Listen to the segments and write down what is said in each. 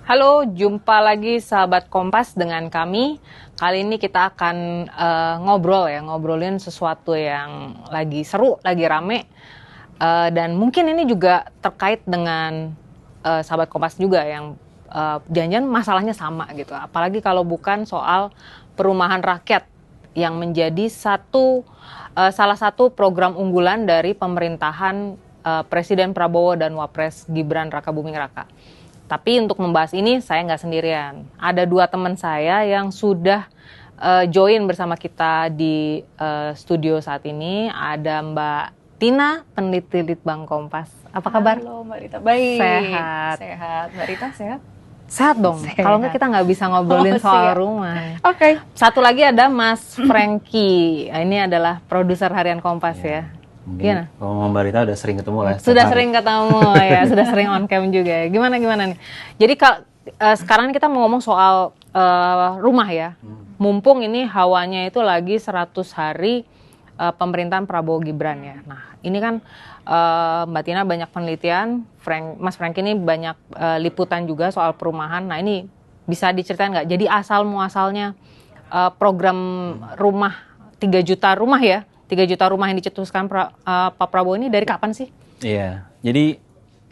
Halo, jumpa lagi sahabat Kompas dengan kami. Kali ini kita akan ngobrolin sesuatu yang lagi seru, lagi rame. Dan mungkin ini juga terkait dengan sahabat Kompas juga yang jangan-jangan masalahnya sama gitu. Apalagi kalau bukan soal perumahan rakyat yang menjadi salah satu program unggulan dari pemerintahan Presiden Prabowo dan Wapres Gibran Rakabuming Raka. Tapi untuk membahas ini saya nggak sendirian. Ada dua teman saya yang sudah join bersama kita di studio saat ini. Ada Mbak Tina, peneliti Litbang Kompas. Apa kabar? Halo Mbak Rita, baik. Sehat. Mbak Rita sehat? Sehat dong. Kalau nggak kita nggak bisa ngobrolin soal rumah. Oke. Satu lagi ada Mas Franky. Ini adalah produser harian Kompas ya. Mungkin kalau Mbak Rita udah sering ketemu lah. Sudah sering ketemu ya, sudah sering on cam juga. Gimana nih? Jadi sekarang kita mau ngomong soal rumah ya. Mumpung ini hawanya itu lagi 100 hari pemerintahan Prabowo Gibran ya. Nah ini kan Mbak Tina banyak penelitian, Mas Frank ini banyak liputan juga soal perumahan. Nah ini bisa diceritain nggak? Jadi asal muasalnya program rumah 3 juta rumah ya. 3 juta rumah yang dicetuskan Pak Prabowo ini dari kapan sih? Iya, jadi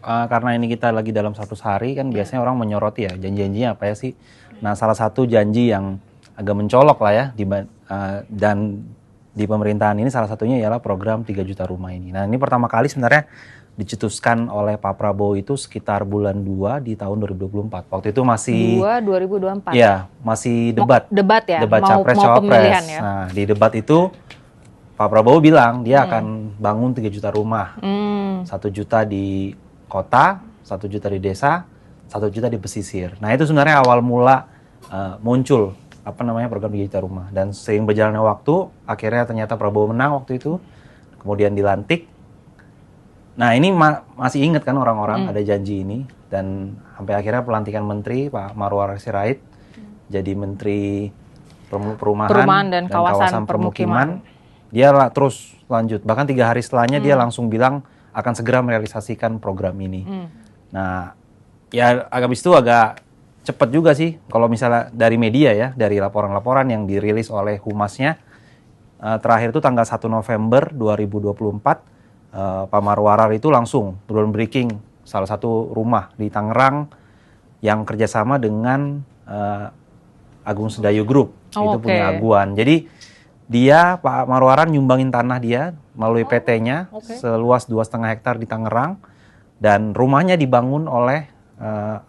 karena ini kita lagi dalam 100 hari kan biasanya orang menyoroti ya janji-janjinya apa ya sih. Nah salah satu janji yang agak mencolok lah ya dan di pemerintahan ini salah satunya ialah program 3 juta rumah ini. Nah ini pertama kali sebenarnya dicetuskan oleh Pak Prabowo itu sekitar bulan 2 di tahun 2024. Waktu itu masih 2024. Iya, masih debat ya. Debat capres-cawapres. Ya? Nah, di debat itu Pak Prabowo bilang dia akan bangun 3 juta rumah. 1 juta di kota, 1 juta di desa, 1 juta di pesisir. Nah, itu sebenarnya awal mula muncul program 3 juta rumah. Dan seiring berjalannya waktu, akhirnya ternyata Prabowo menang waktu itu. Kemudian dilantik. Nah, ini masih ingat kan orang-orang ada janji ini, dan sampai akhirnya pelantikan menteri Pak Marwarar Sirait jadi menteri perumahan dan kawasan permukiman. Dia terus lanjut, bahkan 3 hari setelahnya dia langsung bilang akan segera merealisasikan program ini. Nah, ya habis itu agak cepat juga sih kalau misalnya dari media ya, dari laporan-laporan yang dirilis oleh humasnya. Terakhir itu tanggal 1 November 2024, Pak Marwarar itu langsung groundbreaking salah satu rumah di Tangerang yang kerjasama dengan Agung Sedayu Group. Itu punya Aguan. Jadi dia, Pak Marwarar, nyumbangin tanah dia melalui PT-nya seluas 2,5 hektar di Tangerang, dan rumahnya dibangun oleh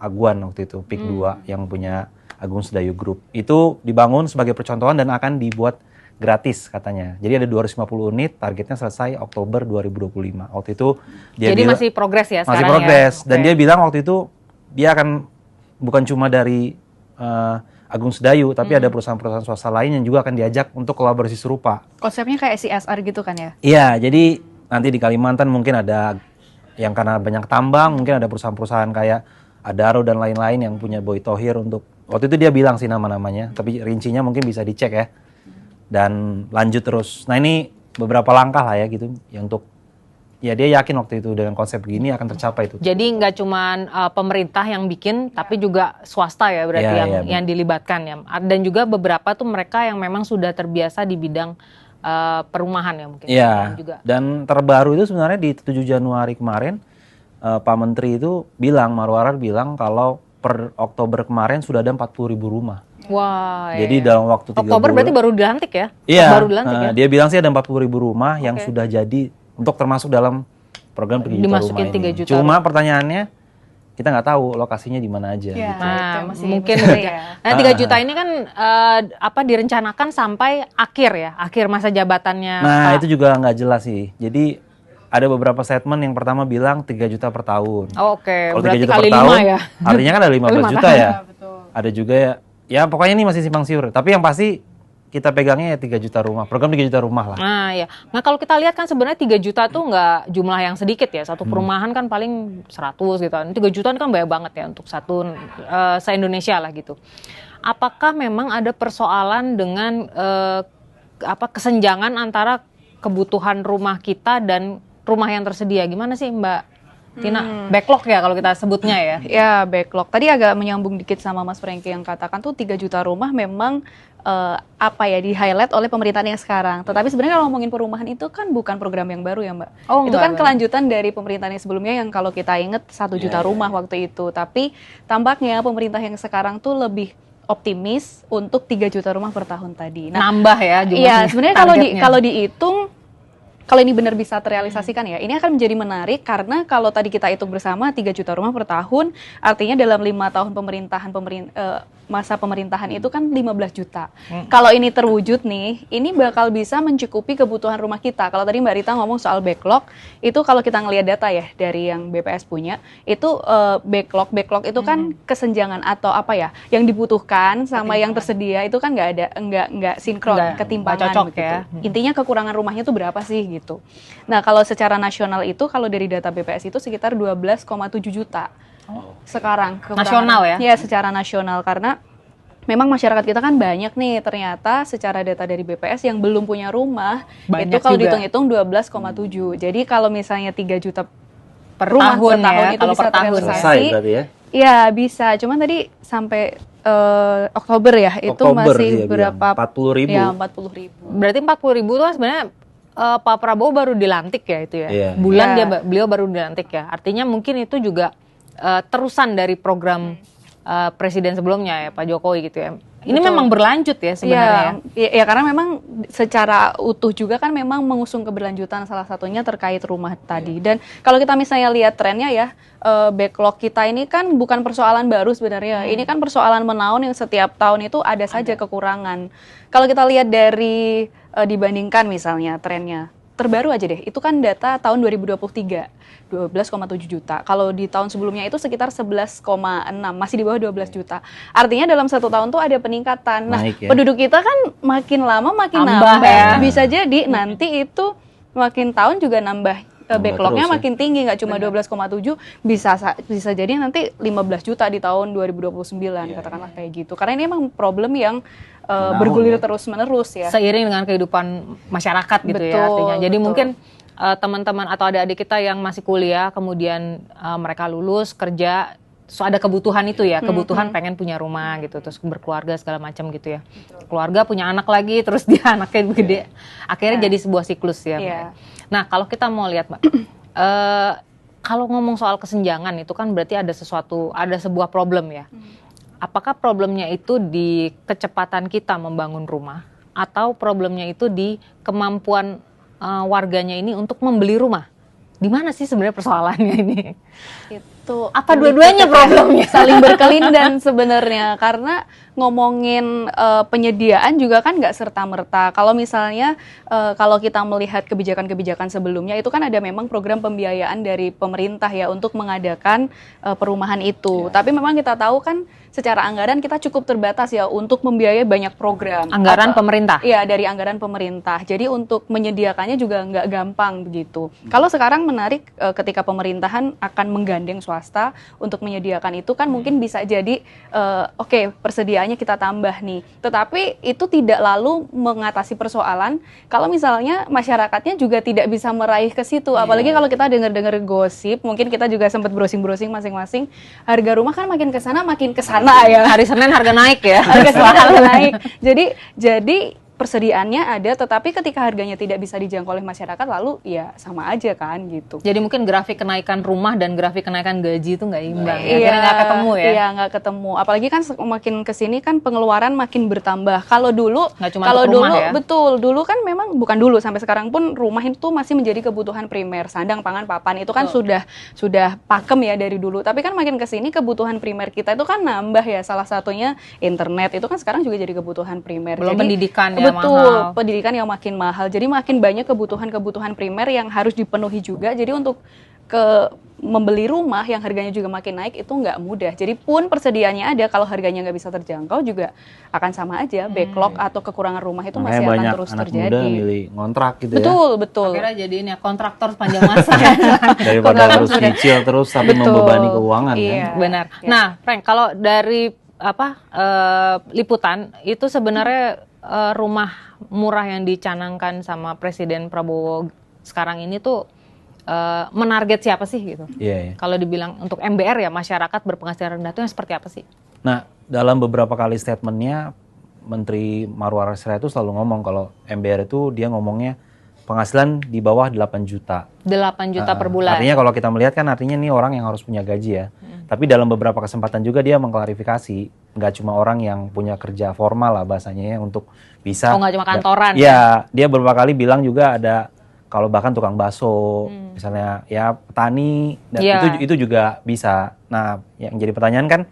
Aguan waktu itu, PIK 2 yang punya Agung Sedayu Group. Itu dibangun sebagai percontohan dan akan dibuat gratis katanya. Jadi ada 250 unit, targetnya selesai Oktober 2025. Waktu itu dia masih progres ya sekarang. Masih progres ya? Dan dia bilang waktu itu dia akan bukan cuma dari Agung Sedayu, tapi ada perusahaan-perusahaan swasta lain yang juga akan diajak untuk kolaborasi serupa. Konsepnya kayak CSR gitu kan ya? Iya, jadi nanti di Kalimantan mungkin ada yang karena banyak tambang, mungkin ada perusahaan-perusahaan kayak Adaro dan lain-lain yang punya Boy Thohir untuk, waktu itu dia bilang sih nama-namanya, tapi rincinya mungkin bisa dicek ya. Dan lanjut terus. Nah ini beberapa langkah lah ya gitu, yang untuk ya dia yakin waktu itu dengan konsep begini akan tercapai itu. Jadi nggak cuma pemerintah yang bikin, tapi juga swasta ya berarti yang dilibatkan ya. Dan juga beberapa tuh mereka yang memang sudah terbiasa di bidang perumahan ya mungkin. Iya. Dan terbaru itu sebenarnya di 7 Januari kemarin Pak Menteri itu bilang, Marwarar bilang kalau per Oktober kemarin sudah ada 40.000 rumah. Wah. Jadi dalam waktu 3 bulan. Oktober berarti baru dilantik ya? Iya. Baru dilantik ya? Dia bilang sih ada 40.000 rumah yang sudah jadi untuk termasuk dalam program 3 juta rumah ini. 3 juta Cuma pertanyaannya kita nggak tahu lokasinya di mana aja. Ya, gitu. Nah, mungkin ya. Nah 3 juta ini kan direncanakan sampai akhir masa jabatannya. Nah Pak. itu juga nggak jelas sih. Jadi ada beberapa statement yang pertama bilang 3 juta per tahun. Kalau berarti 3 juta kali 5 ya. Artinya kan ada 15 juta ya. Betul. Ada juga ya pokoknya ini masih simpang siur. Tapi yang pasti kita pegangnya ya 3 juta rumah, program 3 juta rumah lah. Nah ya, nah kalau kita lihat kan sebenarnya 3 juta tuh nggak jumlah yang sedikit ya, satu perumahan kan paling 100 gitu, 3 juta kan banyak banget ya untuk satu se-Indonesia lah gitu. Apakah memang ada persoalan dengan kesenjangan antara kebutuhan rumah kita dan rumah yang tersedia, gimana sih Mbak Tina, backlog ya kalau kita sebutnya ya. Ya, backlog. Tadi agak menyambung dikit sama Mas Franky yang katakan tuh 3 juta rumah memang di-highlight oleh pemerintahan yang sekarang. Tetapi sebenarnya kalau ngomongin perumahan itu kan bukan program yang baru ya, Mbak. Itu kan kelanjutan dari pemerintahan yang sebelumnya yang kalau kita ingat 1 juta rumah waktu itu. Tapi tampaknya pemerintah yang sekarang tuh lebih optimis untuk 3 juta rumah per tahun tadi. Nah, nambah ya jumlahnya. Iya, sebenarnya kalau dihitung, kalau ini benar bisa terrealisasikan ya, ini akan menjadi menarik karena kalau tadi kita hitung bersama 3 juta rumah per tahun, artinya dalam 5 tahun masa pemerintahan itu kan 15 juta. Kalau ini terwujud nih, ini bakal bisa mencukupi kebutuhan rumah kita. Kalau tadi Mbak Rita ngomong soal backlog, itu kalau kita ngelihat data ya dari yang BPS punya, itu backlog itu kan kesenjangan atau apa ya, yang dibutuhkan sama yang tersedia itu kan nggak sinkron, ketimpangan cocok begitu. ya. Intinya kekurangan rumahnya itu berapa sih gitu. Nah, kalau secara nasional itu kalau dari data BPS itu sekitar 12,7 juta. Sekarang nasional ya? Ya, secara nasional karena memang masyarakat kita kan banyak nih ternyata secara data dari BPS yang belum punya rumah. Banyak itu kalau juga. dihitung-hitung 12,7. Jadi kalau misalnya 3 juta Per rumah tahun per tahun ya, itu kalau bisa per tahun. terrealisasi. Selesai berarti ya? Iya, bisa. Cuman tadi sampai Oktober ya, itu masih berapa? 40.000. Ya, 40.000. Berarti 40.000 tuh sebenarnya Pak Prabowo baru dilantik ya itu ya. Iya. Bulan Iya. beliau baru dilantik ya. Artinya mungkin itu juga terusan dari program presiden sebelumnya ya Pak Jokowi gitu ya. Ini Betul. memang berlanjut ya sebenarnya. Ya, karena memang secara utuh juga kan memang mengusung keberlanjutan salah satunya terkait rumah tadi. Dan kalau kita misalnya lihat trennya ya, backlog kita ini kan bukan persoalan baru sebenarnya. Ini kan persoalan menaun yang setiap tahun itu ada saja kekurangan. Kalau kita lihat dari dibandingkan misalnya trennya, terbaru aja deh, itu kan data tahun 2023. 12,7 juta. Kalau di tahun sebelumnya itu sekitar 11,6, masih di bawah 12 juta. Artinya dalam 1 tahun tuh ada peningkatan. Nah, Naik ya. penduduk kita kan makin lama makin Tambah nambah. ya. Bisa jadi nanti itu makin tahun juga nambah backlognya terus ya. makin tinggi, nggak cuma 12,7, bisa jadi nanti 15 juta di tahun 2029, katakanlah kayak gitu. Karena ini emang problem yang bergulir terus-menerus ya. Seiring dengan kehidupan masyarakat gitu ya artinya. Jadi betul. mungkin teman-teman atau adik-adik kita yang masih kuliah kemudian mereka lulus kerja, so ada kebutuhan itu ya, kebutuhan pengen punya rumah gitu, terus berkeluarga segala macam gitu ya. Keluarga punya anak lagi, terus dia anaknya gede, akhirnya jadi sebuah siklus ya. Nah kalau kita mau lihat Mbak, kalau ngomong soal kesenjangan itu kan berarti ada sebuah problem ya. Apakah problemnya itu di kecepatan kita membangun rumah, atau problemnya itu di kemampuan warganya ini untuk membeli rumah? Di mana sih sebenarnya persoalannya ini? Itu apa dua-duanya problemnya? Saling berkelindan sebenarnya, karena ngomongin penyediaan juga kan nggak serta-merta. Kalau misalnya kalau kita melihat kebijakan-kebijakan sebelumnya itu kan ada memang program pembiayaan dari pemerintah ya untuk mengadakan perumahan itu. Tapi memang kita tahu kan secara anggaran kita cukup terbatas ya untuk membiayai banyak program. Anggaran pemerintah? Iya, dari anggaran pemerintah. Jadi untuk menyediakannya juga nggak gampang begitu. Kalau sekarang menarik ketika pemerintahan akan menggandeng swasta untuk menyediakan itu kan mungkin bisa jadi oke, persediaannya kita tambah nih. Tetapi itu tidak lalu mengatasi persoalan kalau misalnya masyarakatnya juga tidak bisa meraih ke situ. Apalagi kalau kita dengar-dengar gosip, mungkin kita juga sempat browsing-browsing masing-masing, harga rumah kan makin kesana makin kesana. Nah ya, hari Senin harga naik ya. Harga naik. Jadi persediaannya ada, tetapi ketika harganya tidak bisa dijangkau oleh masyarakat, lalu ya sama aja kan gitu. Jadi mungkin grafik kenaikan rumah dan grafik kenaikan gaji itu nggak imbang. Akhirnya nggak ketemu ya. Iya, nggak ketemu. Apalagi kan makin kesini kan pengeluaran makin bertambah. Kalau dulu, ya? Betul, dulu kan memang bukan dulu, sampai sekarang pun rumah itu masih menjadi kebutuhan primer. Sandang, pangan, papan itu kan sudah pakem ya dari dulu. Tapi kan makin kesini kebutuhan primer kita itu kan nambah ya. Salah satunya internet itu kan sekarang juga jadi kebutuhan primer. Belum jadi, pendidikan ya. Betul, pendidikan yang makin mahal. Jadi makin banyak kebutuhan-kebutuhan primer yang harus dipenuhi juga. Jadi untuk membeli rumah yang harganya juga makin naik itu nggak mudah. Jadi pun persediaannya ada, kalau harganya nggak bisa terjangkau juga akan sama aja. Backlog atau kekurangan rumah itu masih akan terus terjadi. Muda milih ngontrak gitu Betul. Akhirnya jadi ini ya, kontraktor sepanjang masa. Daripada harus cicil terus tapi membebani keuangan kan. Benar. Nah, Frank, kalau dari liputan itu sebenarnya rumah murah yang dicanangkan sama Presiden Prabowo sekarang ini tuh menarget siapa sih gitu? Iya. Kalau dibilang untuk MBR ya masyarakat berpenghasilan rendah itu yang seperti apa sih? Nah, dalam beberapa kali statementnya Menteri Marwarar Sirait itu selalu ngomong kalau MBR itu dia ngomongnya penghasilan di bawah 8 juta. 8 juta per bulan. Artinya kalau kita melihat kan artinya nih orang yang harus punya gaji ya. Tapi dalam beberapa kesempatan juga dia mengklarifikasi, nggak cuma orang yang punya kerja formal lah bahasanya ya untuk bisa. Oh, nggak cuma kantoran. Ya, dia beberapa kali bilang juga ada kalau bahkan tukang bakso, misalnya ya petani, dan itu juga bisa. Nah, yang jadi pertanyaan kan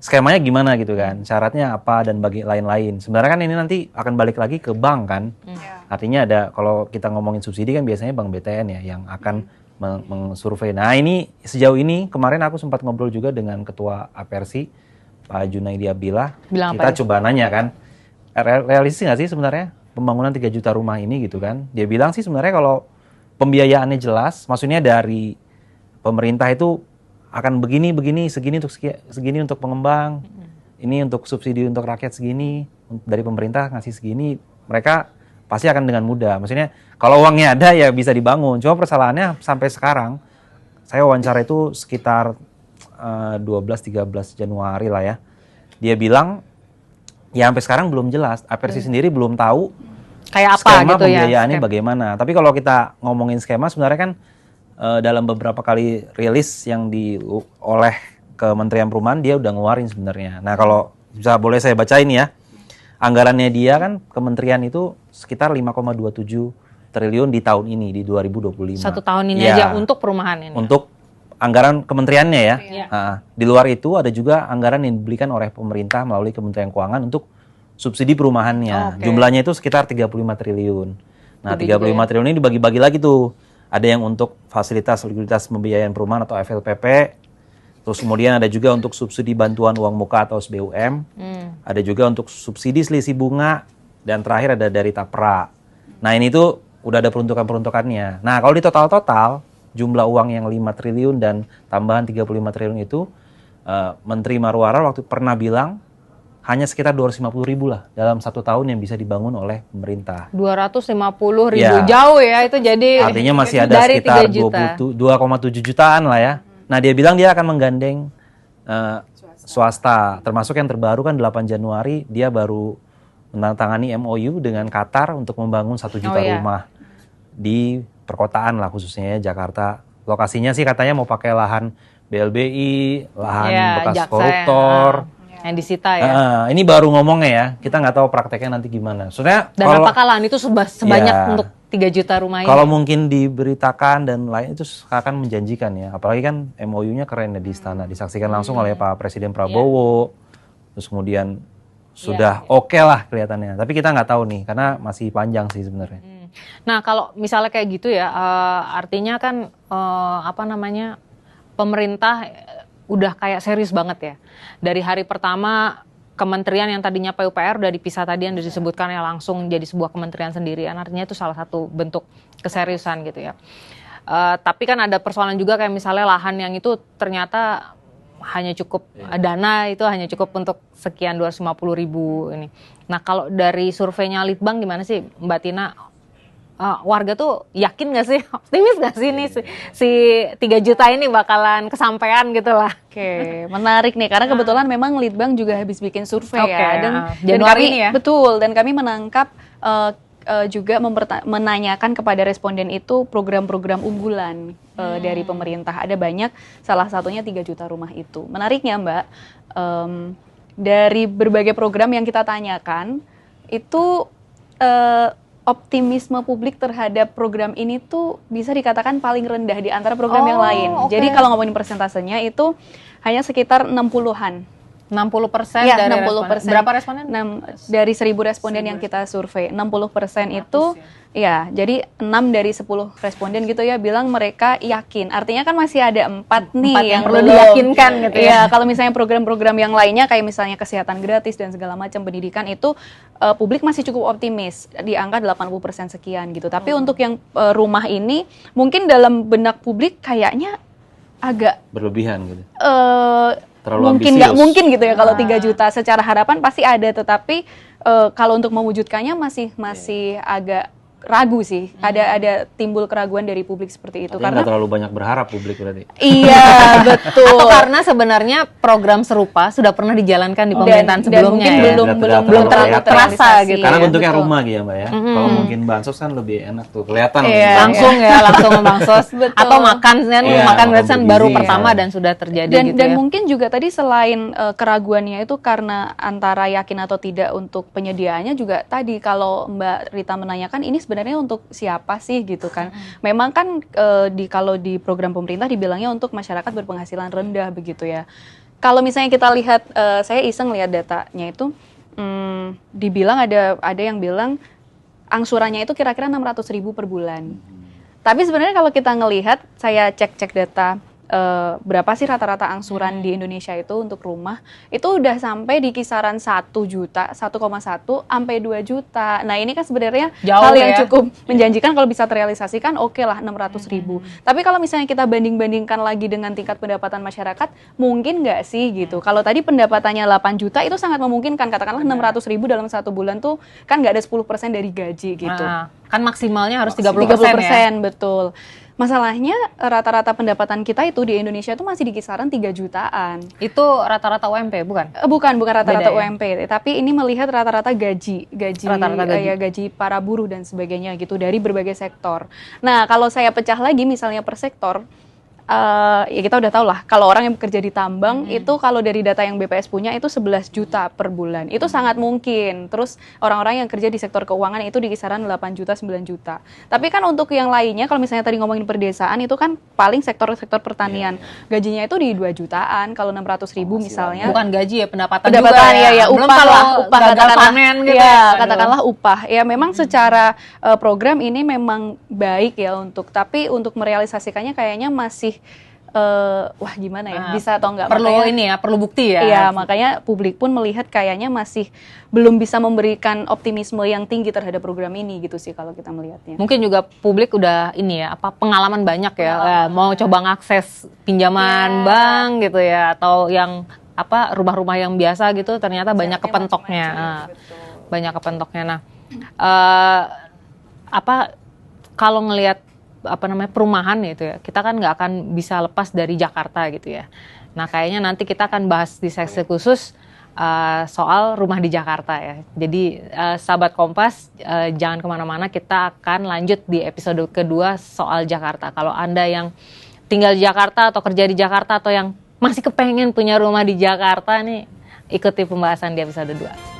skemanya gimana gitu kan, syaratnya apa dan bagi lain-lain. Sebenarnya kan ini nanti akan balik lagi ke bank kan. Artinya ada, kalau kita ngomongin subsidi kan biasanya Bank BTN ya yang akan mengsurvei. Nah ini sejauh ini kemarin aku sempat ngobrol juga dengan Ketua APRSI Pak Junaidi Abdillah. Kita coba nanya kan, realistis nggak sih sebenarnya pembangunan 3 juta rumah ini gitu kan. Dia bilang sih sebenarnya kalau pembiayaannya jelas, maksudnya dari pemerintah itu akan begini, segini untuk pengembang, ini untuk subsidi untuk rakyat segini, dari pemerintah ngasih segini, mereka pasti akan dengan mudah. Maksudnya kalau uangnya ada ya bisa dibangun. Cuma persalahannya sampai sekarang, saya wawancara itu sekitar 12-13 Januari lah ya. Dia bilang ya sampai sekarang belum jelas. APRSI sendiri belum tahu kayak apa skema gitu ya. Pembiayaannya bagaimana. Tapi kalau kita ngomongin skema sebenarnya kan dalam beberapa kali rilis yang oleh Kementerian Perumahan dia udah ngeluarin sebenarnya. Nah kalau bisa boleh saya bacain ya. Anggarannya dia kan kementerian itu sekitar 5,27 triliun di tahun ini, di 2025. Satu tahun ini aja untuk perumahan ini. Untuk anggaran kementeriannya ya. Nah, di luar itu ada juga anggaran yang dibelikan oleh pemerintah melalui Kementerian Keuangan untuk subsidi perumahannya. Jumlahnya itu sekitar 35 triliun. Nah, 35 triliun ini dibagi-bagi lagi tuh. Ada yang untuk fasilitas likuiditas pembiayaan perumahan atau FLPP. Terus kemudian ada juga untuk subsidi bantuan uang muka atau SBUM. Ada juga untuk subsidi selisih bunga. Dan terakhir ada dari TAPRA. Nah ini tuh udah ada peruntukan-peruntukannya. Nah kalau di total-total, jumlah uang yang 5 triliun dan tambahan 35 triliun itu, Menteri Marwarar waktu pernah bilang, hanya sekitar 250 ribu lah dalam 1 tahun yang bisa dibangun oleh pemerintah. 250 ribu, jauh ya itu jadi. Artinya masih ada sekitar 2,7 jutaan lah ya. Nah dia bilang dia akan menggandeng swasta, termasuk yang terbaru kan 8 Januari dia baru menandatangani MOU dengan Qatar untuk membangun 1 juta rumah di perkotaan lah khususnya ya, Jakarta. Lokasinya sih katanya mau pakai lahan BLBI, lahan bekas koruptor. Yang disita ya. Ini baru ngomongnya ya, kita nggak tahu prakteknya nanti gimana. Soalnya dan apakah lahan itu sebanyak untuk 3 juta rumah ini? Kalau mungkin diberitakan dan lain itu akan menjanjikan ya. Apalagi kan MOU-nya keren ya di istana, disaksikan langsung oleh Pak Presiden Prabowo. Terus kemudian sudah oke lah kelihatannya. Tapi kita nggak tahu nih, karena masih panjang sih sebenarnya. Nah kalau misalnya kayak gitu ya, artinya kan pemerintah udah kayak serius banget ya. Dari hari pertama kementerian yang tadinya PUPR udah dipisah tadi yang disebutkan ya langsung jadi sebuah kementerian sendirian. Artinya itu salah satu bentuk keseriusan gitu ya. Tapi kan ada persoalan juga kayak misalnya lahan yang itu ternyata hanya cukup dana itu hanya cukup untuk sekian 250 ribu ini. Nah kalau dari surveinya Litbang gimana sih Mbak Tina? Warga tuh yakin gak sih, optimis gak sih nih si 3 juta ini bakalan kesampaian gitu lah. Oke, menarik nih karena kebetulan memang Litbang juga habis bikin survei ya dan Januari ini ya. Betul, dan kami menangkap juga menanyakan kepada responden itu program-program unggulan dari pemerintah. Ada banyak, salah satunya 3 juta rumah itu. Menariknya Mbak, dari berbagai program yang kita tanyakan, itu optimisme publik terhadap program ini tuh bisa dikatakan paling rendah di antara program yang lain. Jadi kalau ngomongin persentasenya itu hanya sekitar 60-an. 60% ya, dari 60%. Berapa responden? Dari 1.000 responden yang kita survei, 60% itu ya, jadi 6 dari 10 responden gitu ya bilang mereka yakin. Artinya kan masih ada 4 nih yang perlu diyakinkan gitu ya. Kalau misalnya program-program yang lainnya kayak misalnya kesehatan gratis dan segala macam pendidikan itu publik masih cukup optimis di angka 80% sekian gitu. Tapi untuk yang rumah ini mungkin dalam benak publik kayaknya agak berlebihan gitu. Mungkin nggak mungkin gitu ya kalau 3 juta secara harapan pasti ada, tetapi kalau untuk mewujudkannya masih agak ragu sih, ada timbul keraguan dari publik seperti itu. Karena nggak terlalu banyak berharap publik berarti. Iya, betul. Atau karena sebenarnya program serupa sudah pernah dijalankan di pemerintahan sebelumnya, dan mungkin belum terlalu terasa gitu. Karena bentuknya betul. rumah gitu ya Mbak ya. Kalau mungkin bansos kan lebih enak tuh, kelihatan langsung ya, langsung bansos. Atau makan kan, makan gratisan baru bergizi, pertama dan sudah terjadi gitu dan ya. mungkin juga tadi selain keraguannya itu karena antara yakin atau tidak untuk penyediaannya, juga tadi kalau Mbak Rita menanyakan ini sebenarnya untuk siapa sih gitu kan. Memang kan kalau di program pemerintah dibilangnya untuk masyarakat berpenghasilan rendah begitu ya. Kalau misalnya kita lihat, saya iseng lihat datanya itu, dibilang ada yang bilang angsurannya itu kira-kira 600.000 per bulan. Tapi sebenarnya kalau kita ngelihat, saya cek data berapa sih rata-rata angsuran di Indonesia itu untuk rumah, itu udah sampai di kisaran 1 juta, 1,1 sampai 2 juta. Nah ini kan sebenarnya hal yang cukup menjanjikan kalau bisa terrealisasikan, oke lah 600.000. Tapi kalau misalnya kita banding-bandingkan lagi dengan tingkat pendapatan masyarakat, mungkin nggak sih gitu. Kalau tadi pendapatannya 8 juta itu sangat memungkinkan, katakanlah 600.000 dalam 1 bulan tuh kan nggak ada 10% dari gaji gitu. Kan maksimalnya harus 30% ya? ya? Betul. Masalahnya rata-rata pendapatan kita itu di Indonesia itu masih di kisaran 3 jutaan. Itu rata-rata UMP bukan? Bukan rata-rata Beda, UMP, tapi ini melihat rata-rata gaji gaji para buruh dan sebagainya gitu dari berbagai sektor. Nah, kalau saya pecah lagi misalnya per sektor, ya kita udah tahu lah kalau orang yang bekerja di tambang itu kalau dari data yang BPS punya itu 11 juta per bulan. Itu sangat mungkin. Terus orang-orang yang kerja di sektor keuangan itu di kisaran 8 juta, 9 juta. Tapi kan untuk yang lainnya kalau misalnya tadi ngomongin perdesaan itu kan paling sektor-sektor pertanian. Gajinya itu di 2 jutaan kalau 600.000 misalnya. Bukan gaji ya, pendapatan juga ya, belum upah kalau lah, upah gagal panen gitu katakanlah upah. Ya memang secara program ini memang baik ya tapi untuk merealisasikannya kayaknya masih wah gimana ya, bisa atau enggak, perlu makanya, perlu bukti ya. Iya, makanya publik pun melihat kayaknya masih belum bisa memberikan optimisme yang tinggi terhadap program ini gitu sih kalau kita melihatnya. Mungkin juga publik udah pengalaman banyak ya, mau coba ngakses pinjaman bank gitu ya, atau yang rumah-rumah yang biasa gitu ternyata banyak kepentoknya. Banyak kepentoknya. Nah, kalau ngelihat perumahan gitu ya, kita kan nggak akan bisa lepas dari Jakarta gitu ya. Nah kayaknya nanti kita akan bahas di seksi khusus soal rumah di Jakarta ya. Jadi sahabat Kompas, jangan kemana-mana, kita akan lanjut di episode kedua soal Jakarta. Kalau Anda yang tinggal di Jakarta atau kerja di Jakarta atau yang masih kepengen punya rumah di Jakarta nih, ikuti pembahasan di episode 2.